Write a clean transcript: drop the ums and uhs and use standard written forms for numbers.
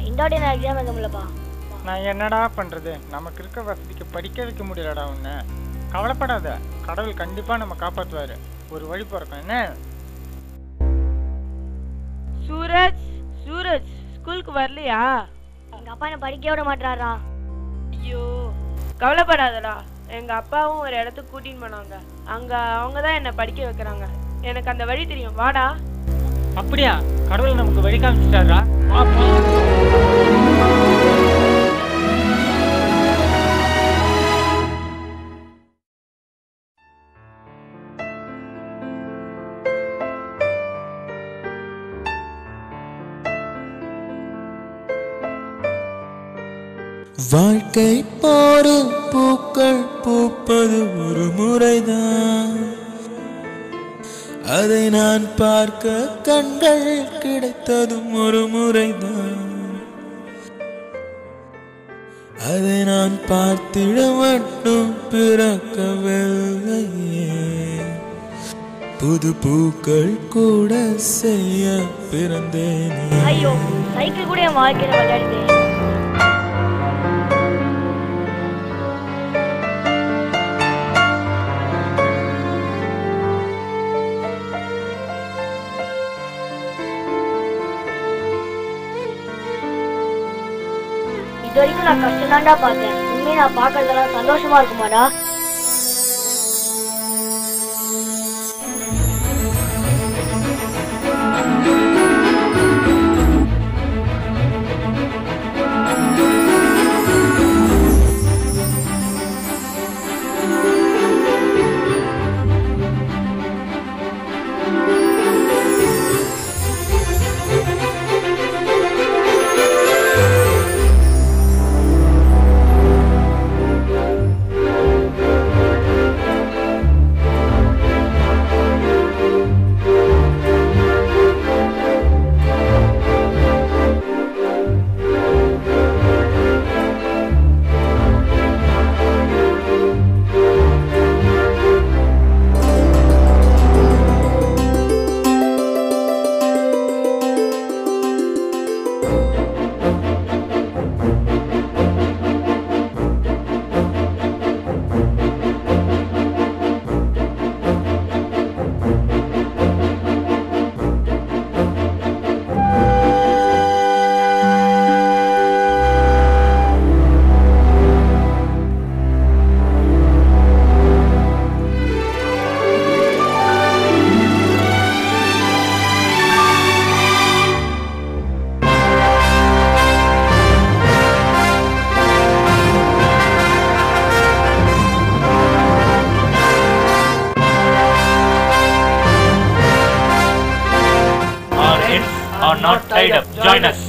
இந்த வாட்டி நான் எக்ஸாம் எழுத முடியலப்பா. நான் என்னடா பண்றது? நமக்கு இருக்க வசதிக்கு படிக்க வைக்க முடியலடா உன்னை. கவலைப்படாத, கடவுள் கண்டிப்பா நம்ம காப்பாற்றுவாரு. ஒரு வழி பிறக்கும். என்ன சூரஜ், சூரஜ் ஸ்கூலுக்கு வரலையா? எங்க அப்பா என்ன படிக்க விட மாட்டாரா? ஐயோ கவலைப்படாதடா, எங்க அப்பாவும் ஒரு இடத்துக்கு கூட்டின்னு போனாங்க. அங்க அவங்க தான் என்ன படிக்க வைக்கிறாங்க. எனக்கு அந்த வழி தெரியும், வாடா. அப்படியா? கடவுள் நமக்கு வழி காமிச்சிட்டாரா? வாழ்க்கை போரு பூக்கள் பூப்பது ஒரு முறைதான், அதை நான் பார்க்க கண்கள் கிடைத்ததும் ஒரு முறைதான், அதை நான் பார்த்திட மட்டும் பிறக்கவில்லையே, புது பூக்கள் கூட செய்ய பிறந்தேனே. ஐயோ, சைக்கிள் கூட என் வாழ்க்கையில விளையாடுது. இது வரைக்கும் நான் கஷ்டம் தான்டா பார்த்தேன். உண்மையை நான் பார்க்கறதெல்லாம் சந்தோஷமா இருக்குமாடா? Are not tied up. Join us.